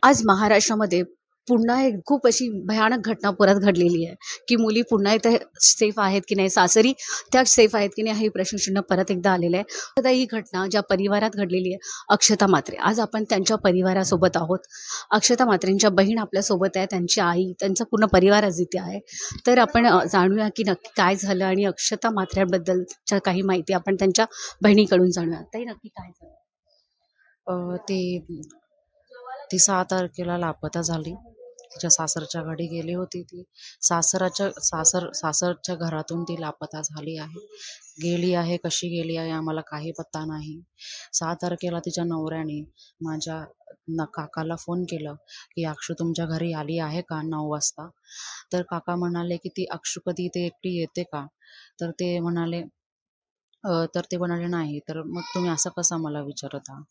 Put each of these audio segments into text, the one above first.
आज महाराष्ट्रामध्ये पुन्हा एक खूप अशी भयानक घटना परत घडलेली आहे, की मुली पुन्हा एकदा सेफ आहेत की नाही, सासरी त्या सेफ आहेत की नाही, हे प्रश्नचिन्ह परत एकदा आलेलं आहे. आता ही घटना ज्या परिवारात घडलेली आहे, अक्षता म्हात्रे. आज आपण त्यांच्या परिवारासोबत आहोत. अक्षता म्हात्रेंच्या बहीण आपल्यासोबत आहे, त्यांची आई, त्यांचा पूर्ण परिवार आज इथे आहे. तर आपण जाणूया की नक्की काय झालं आणि अक्षता म्हात्रेबद्दलच्या काही माहिती आपण त्यांच्या बहिणीकडून जाणूया. ताई, नक्की काय झालं? ती ती 6 तारखेला लापता झाली. तिच्या सासरच्या घरी गेली होती ती. सासरच्या घरातून ती लापता झाली आहे. गेली आहे, कशी गेली आहे आम्हाला काही पत्ता नाही. 6 तारखेला तिच्या नवऱ्याने माझ्या काकाला फोन केलं, की "अक्षू तुमच्या घरी आली आहे का 9 वाजता?" तर काका म्हणाले, की "ती अक्षू कधी इथे एकटी येते का?" तर ते म्हणाले "नाही." तर "मग तुम्ही असं कसं मला विचारता?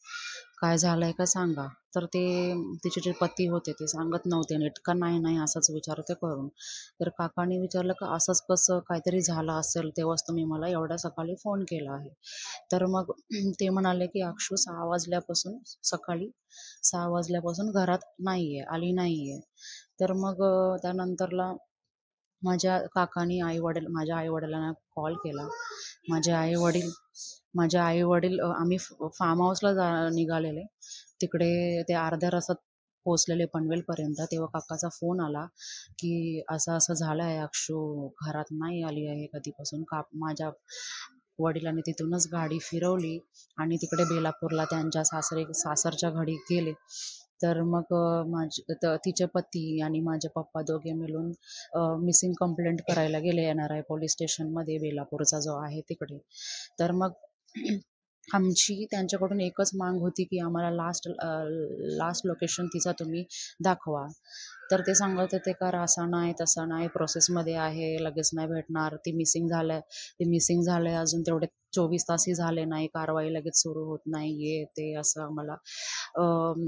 काय झालंय का सांगा." तर ते तिचे जे पती होते ते सांगत नव्हते नीट, का "नाही, नाही असंच विचारते करून." तर काकांनी विचारलं, का "असंच कसं? काहीतरी झालं असेल तेव्हाच तुम्ही मला एवढ्या सकाळी फोन केला आहे." तर मग ते म्हणाले, की "अक्षू 6 वाजल्यापासून सकाळी 6 वाजल्यापासून घरात नाहीये, आली नाहीये." तर मग त्यानंतरला माझ्या आई-वडिलांना कॉल केला. माझे आई-वडील आम्ही फार्म हाऊसला निघालेले. तिकडे ते अर्ध्या रस्त्यात पोहोचलेले पनवेलपर्यंत. तेव्हा काकाचा फोन आला, की असं-असं झालं आहे, अक्षू घरात नाही आली आहे कधीपासून. माझ्या वडिलांनी तिथूनच गाडी फिरवली आणि तिकडे बेलापूरला त्यांच्या सासरच्या घरी गेले. तर मग तिचे पती आणि माझे पप्पा दोघे मिळून मिसिंग कंप्लेंट करायला गेले NRI पोलीस स्टेशनमध्ये, बेलापूरचा जो आहे तिकडे. तर मग आमची त्यांच्याकडून एकच माग होती, की आम्हाला लास्ट लोकेशन तिचा तुम्ही दाखवा. तर ते सांगत होते का असं नाही, तसं नाही, प्रोसेसमध्ये आहे, लगेच नाही भेटणार. ती मिसिंग झालंय अजून तेवढे 24 तासही झाले नाही, कारवाई लगेच सुरू होत नाहीये. ते असं आम्हाला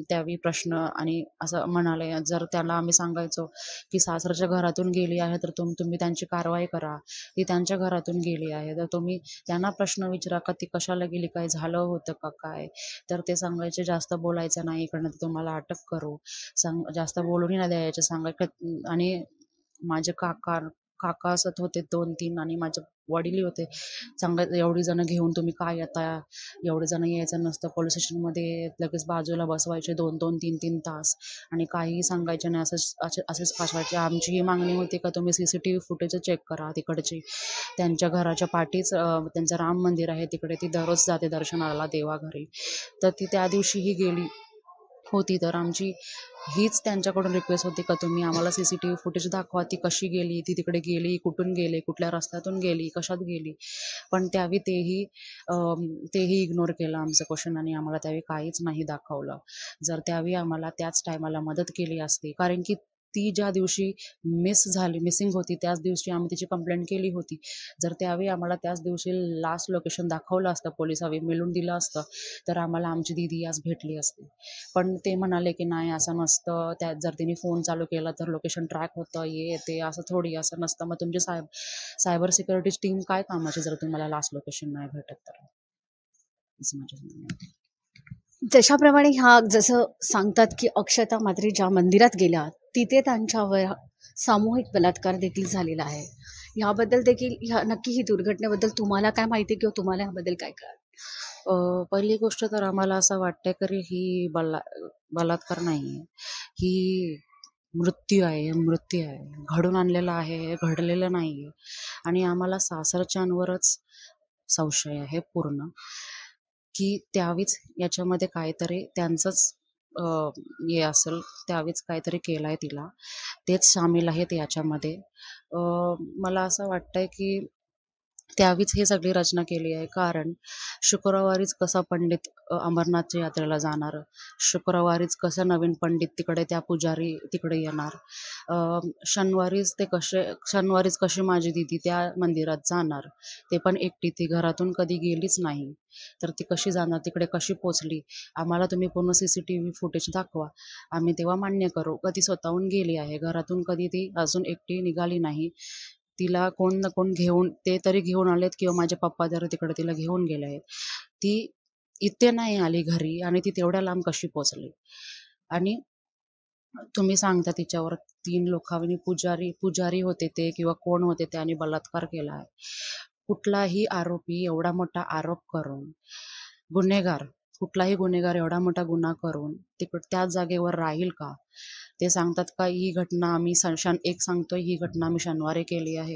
त्यावेळी प्रश्न आणि असं म्हणाले. जर त्याला आम्ही सांगायचो, की सासरच्या घरातून गेली आहे, तर तुम्ही त्यांची कारवाई करा. ती त्यांच्या घरातून गेली आहे, तर तुम्ही त्यांना प्रश्न विचारा, का ती कशाला गेली, काय झालं होतं का काय? तर ते सांगायचे जास्त बोलायचं नाही, इकडनं तर तुम्हाला अटक करू. जास्त बोलूनही नाही द्यायचे आणि माझे काका असत होते 2-3 आणि माझे वडीलही होते. सांगायचे, "एवढी जण घेऊन तुम्ही काय येता? एवढे जण यायचं नसतं." पोलीस स्टेशनमध्ये लगेच बाजूला बसवायचे 2-2, 3-3 तास आणि काहीही सांगायचे नाही. असेच पाठवायचे. आमची ही मागणी होती का तुम्ही CCTV फुटेज चेक करा तिकडची. त्यांच्या घराच्या पाठीच त्यांचं राम मंदिर आहे तिकडे. ती दररोज जाते दर्शनाला देवाघरी. तर ती त्या दिवशीही गेली होती. तर आमची हीच त्यांच्याकडून रिक्वेस्ट होती, का तुम्ही आम्हाला CCTV फुटेज दाखवा. ती कशी गेली, ती तिकडे गेली, कुठून गेली, कुठल्या रस्त्यातून गेली, कशात गेली. पण त्यावेळी तेही इग्नोर केलं आमचं क्वेश्चन आणि आम्हाला त्यावेळी काहीच नाही दाखवलं. जर त्यावेळी आम्हाला त्याच टायमाला मदत केली असती, कारण की ती ज्या दिवशी मिसिंग होती त्याच दिवशी आम्ही तिची कंप्लेंट केली होती. जर त्यावेळी आम्हाला त्याच दिवशी लास्ट लोकेशन दाखवलं असतं, पोलिसांनी मिळवून दिलं असतं, तर आम्हाला आमची दीदी आज भेटली असती. पण ते म्हणाले, की "नाही असं नसतं. त्यात जर तिने फोन चालू केला तर लोकेशन ट्रॅक होतं, ते असं थोडी असं नसतं. मग तुमची सायबर सिक्युरिटी टीम काय कामाची जर तुम्हाला लास्ट लोकेशन नाही भेटत तर." असं माझं म्हणणं आहे. जशाप्रमाणे जसं सांगतात, की अक्षता म्हात्रे ज्या मंदिरात गेल्या, तिथे त्यांच्यावर सामूहिक बलात्कार देखील झालेला आहे. ह्याबद्दल देखील नक्की ही दुर्घटनेबद्दल तुम्हाला काय माहिती किंवा तुम्हाला ह्याबद्दल काय कळलं? पहिली गोष्ट तर आम्हाला असं वाटतंय की ही बलात्कार नाहीये. ही मृत्यू आहे. घडवून आणलेला आहे, हे घडलेलं नाहीये आणि आम्हाला सासरच्यांवरच संशय आहे पूर्ण, की त्यावेळीच याच्यामध्ये काहीतरी त्यांचंच अ, हे असेल, त्यावेळीच काहीतरी केलंय तिला. तेच सामील आहेत याच्यामध्ये. अ, मला असं वाटतंय की त्यावेळीच ही सगळी रचना केली आहे. कारण शुक्रवारीच कसा पंडित अमरनाथच्या यात्रेला जाणार. शुक्रवारीच कसं नवीन पंडित तिकडे त्या पुजारी तिकडे येणार. अ, शनिवारीच कशी माझी दीदी त्या मंदिरात जाणार. ते पण एकटी. ती घरातून कधी गेलीच नाही. तर ती कशी जाणार? तिकडे कशी पोहोचली? आम्हाला तुम्ही पूर्ण CCTV फुटेज दाखवा. आम्ही तेव्हा मान्य करू. का ती स्वतःहून गेली आहे. घरातून कधी ती अजून एकटी निघाली नाही. तिला कोण ना कोण ते तरी घेऊन आलेत किंवा माझे पप्पा जर तिकडे तिला घेऊन गेले आहेत. ती इथे नाही आली घरी आणि ती तेवढ्या लांब कशी पोहोचली? आणि तुम्ही सांगता तिच्यावर 3 लोकांनी पुजारी होते ते किंवा कोण होते त्याने बलात्कार केला आहे. कुठलाही आरोपी एवढा मोठा आरोप करून गुन्हेगार कुठलाही गुन्हेगार एवढा मोठा गुन्हा करून त्याच जागेवर राहील का? ते सांगतात का ही घटना आम्ही एक सांगतोय ही घटना आम्ही शनिवारी केली आहे,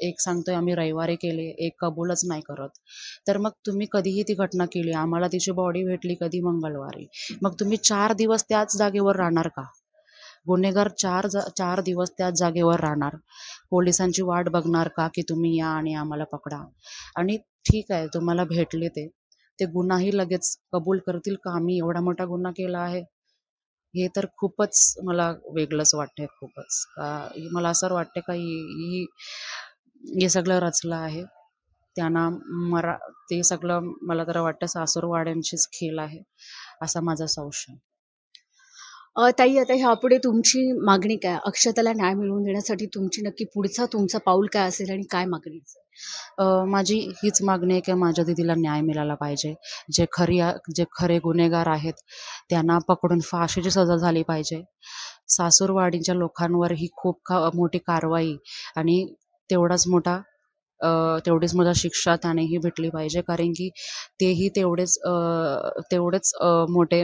एक सांगतोय आम्ही रविवारी केली, एक कबूलच नाही करत. तर मग तुम्ही कधीही ती घटना केली, आम्हाला तिची बॉडी भेटली कधी मंगळवारी, मग तुम्ही 4 दिवस त्याच जागेवर राहणार का? गुन्हेगार 4 दिवस त्याच जागेवर राहणार, पोलिसांची वाट बघणार का की तुम्ही या आणि आम्हाला पकडा? आणि ठीक आहे तुम्हाला भेटले ते गुन्हाही लगेच कबूल करतील का आम्ही एवढा मोठा गुन्हा केला आहे? हे तर खूपच मला वेगळंच वाटतंय खूपच. मला असं वाटतं का हे सगळं रचलं आहे. त्यांना ते सगळं मला तर वाटतं सासूरवाड्यांचीच खेळ आहे, असा माझा संशय. ताई, आता ह्यापुढे तुमची मागणी काय? अक्षताला न्याय मिळवून देण्यासाठी तुमची नक्की तुमचं पाऊल काय असेल आणि काय मागणी असेल? माझी हीच मागणी आहे की माझ्या दीदीला न्याय मिळाला पाहिजे. जे खरे गुन्हेगार आहेत त्यांना पकडून फाशीची सजा झाली पाहिजे. सासूरवाडीच्या लोकांवर ही खूप मोठी कारवाई आणि तेवढीच मोठा शिक्षा त्यानेही भेटली पाहिजे, कारण की तेही तेवढेच मोठे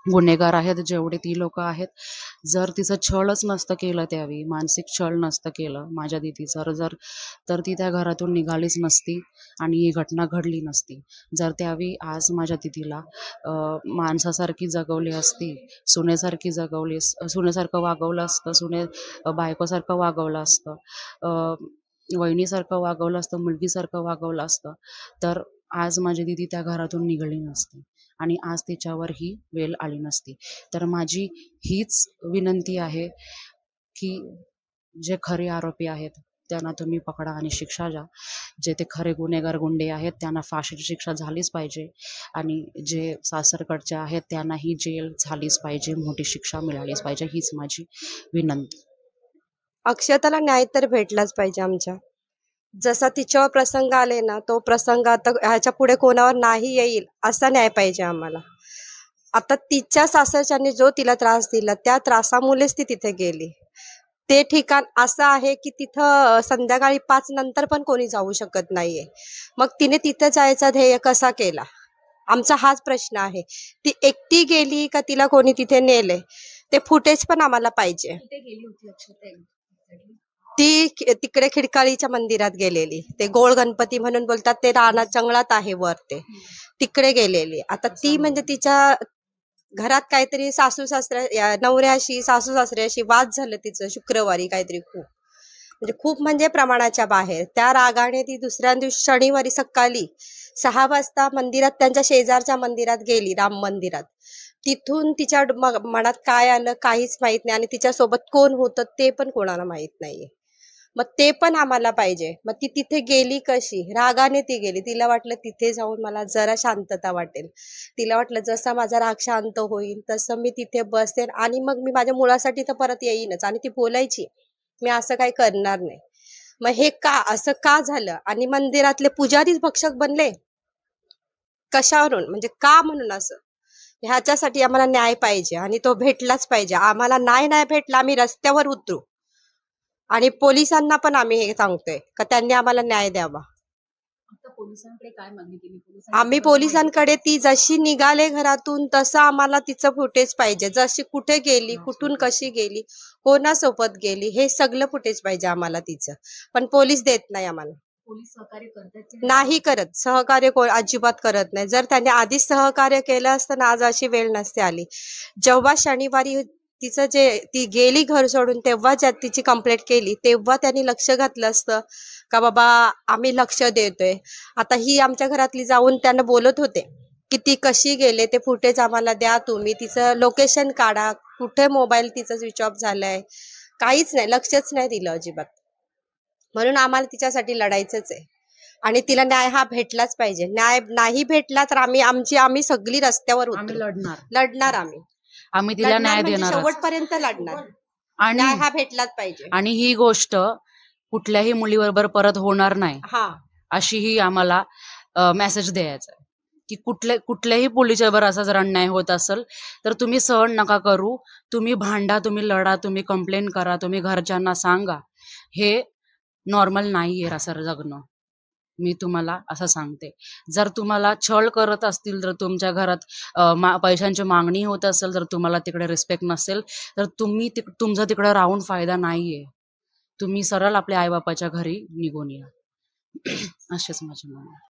गुन्हेगार आहेत जेवढे ती लोक आहेत. जर तिचं छळच नसतं केलं त्यावेळी, मानसिक छळ नसतं केलं माझ्या दीदीचं, तर ती त्या घरातून निघालीच नसती आणि ही घटना घडली नसती. जर त्यावेळी आज माझ्या दीदीला माणसासारखी जगवली असती, सुनेसारखं वागवलं असतं, बायकोसारखं वागवलं असतं, वहिनीसारखं वागवलं असतं, मुलगीसारखं वागवलं असतं, तर आज माझी दीदी त्या घरातून निघाली नसती आणि आज तिच्यावर ही वेळ आली नसती. तर माझी हीच विनंती आहे की जे खरे आरोपी आहेत त्यांना तुम्ही पकडा आणि शिक्षा द्या. जे ते खरे गुन्हेगार गुंडे आहेत त्यांना फाशीची शिक्षा झालीच पाहिजे आणि जे सासरकडचे आहेत त्यांनाही जेल झालीच पाहिजे, मोठी शिक्षा मिळालीच पाहिजे, हीच माझी विनंती. अक्षताला न्याय तर भेटलाच पाहिजे आमच्या. जसा तिच्यावर प्रसंग आले ना, तो प्रसंग आता ह्याच्या पुढे कोणावर नाही येईल असा न्याय पाहिजे आम्हाला. आता तिच्या सासरच्यांनी जो तिला त्रास दिला त्या त्रासामुळेच ती तिथे गेली. ते ठिकाण असं आहे की तिथं संध्याकाळी 5 नंतर पण कोणी जाऊ शकत नाहीये. मग तिने तिथे जायचा ध्येय कसा केला, आमचा हाच प्रश्न आहे. ती एकटी गेली का तिला कोणी तिथे नेले, ते फुटेज पण आम्हाला पाहिजे. ती तिकडे खिडकाळीच्या मंदिरात गेलेली, ते गोळ गणपती म्हणून बोलतात, ते रानात जंगलात आहे वर, ते तिकडे गेलेली. आता ती म्हणजे तिच्या घरात काहीतरी नवऱ्याशी सासू सासऱ्याशी वाद झालं तिचं शुक्रवारी काहीतरी, खूप म्हणजे प्रमाणाच्या बाहेर. त्या रागाने ती दुसऱ्या दिवशी शनिवारी सकाळी 6 वाजता मंदिरात, त्यांच्या शेजारच्या मंदिरात गेली, राम मंदिरात. तिथून तिच्या मनात काय आलं काहीच माहित नाही आणि तिच्यासोबत कोण होतं ते पण कोणाला माहित नाहीये. मग ते पण आम्हाला पाहिजे. मग ती तिथे गेली कशी? रागाने ती गेली. तिला वाटलं तिथे जाऊन मला जरा शांतता वाटेल. तिला वाटलं जसा माझा राग शांत होईल तसं मी तिथे बसेन आणि मग मी माझ्या मुलासाठी तर परत येईनच. आणि ती बोलायची, मी असं काही करणार नाही. मग हे असं का झालं? आणि मंदिरातले पुजारीच भक्षक बनले कशावरून? म्हणजे का म्हणून असं? ह्याच्यासाठी आम्हाला न्याय पाहिजे आणि तो भेटलाच पाहिजे. आम्हाला नाही भेटला आम्ही रस्त्यावर उतरू. आणि पोलिसांना पण आम्ही हे सांगतोय का त्यांनी आम्हाला न्याय द्यावा. पोलिसांकडे काय मागणी केली? आम्ही पोलिसांकडे, ती जशी निघाले घरातून तसं आम्हाला तिचं फुटेज पाहिजे. जशी कुठे गेली, कुठून कशी गेली, कोणासोबत गेली, हे सगळं फुटेज पाहिजे आम्हाला तिचं. पण पोलीस देत नाही आम्हाला. पोलीस सहकार्य करतात नाही करत, सहकार्य अजिबात करत नाही. जर त्यांनी आधीच सहकार्य केलं असतं ना आज अशी वेळ नसते आली. जेव्हा शनिवारी तिचं ती गेली घर सोडून, तेव्हा तिची कंप्लेंट केली तेव्हा त्यांनी लक्ष घातलं असतं का बाबा आम्ही लक्ष देतोय. आता ही आमच्या घरातली जाऊन त्यांना बोलत होते की ती कशी गेले ते फुटेज आम्हाला द्या, तुम्ही तिचं लोकेशन काढा, कुठे मोबाईल तिचा स्विच ऑफ झालाय, काहीच नाही, लक्षच नाही दिलं अजिबात. म्हणून आम्हाला तिच्यासाठी लढायचंच आहे आणि तिला न्याय हा भेटलाच पाहिजे. न्याय नाही भेटला तर आम्ही सगळी रस्त्यावर लढणार. आम्ही तिला न्याय म्हणजे देणार, शेवटपर्यंत लढणार. आणि न्याय हा भेटलाच पाहिजे. आणि ही गोष्ट कुठल्याही मुलीबरोबर परत होणार नाही, हा अशीही आम्हाला मेसेज द्यायचा आहे. की कुठल्याही मुलीच्यावर असा जर अन्याय होत असेल तर तुम्ही सहन नका करू. तुम्ही भांडा, तुम्ही लढा, तुम्ही कंप्लेंट करा, तुम्ही घरच्यांना सांगा. हे नॉर्मल नाहीये असं जगणं. मी तुम्हाला असं सांगते. जर तुम्हाला छळ करत असतील, जर तुमच्या घरात पैशांची मागणी होत असेल, जर तुम्हाला तिकडे रिस्पेक्ट नसेल, तर तुम्ही तुमचा तिकडे राहून फायदा नाहीये. तुम्ही सरळ आपल्या आईबापाच्या घरी निघून या. असेच माझे म्हणणं आहे.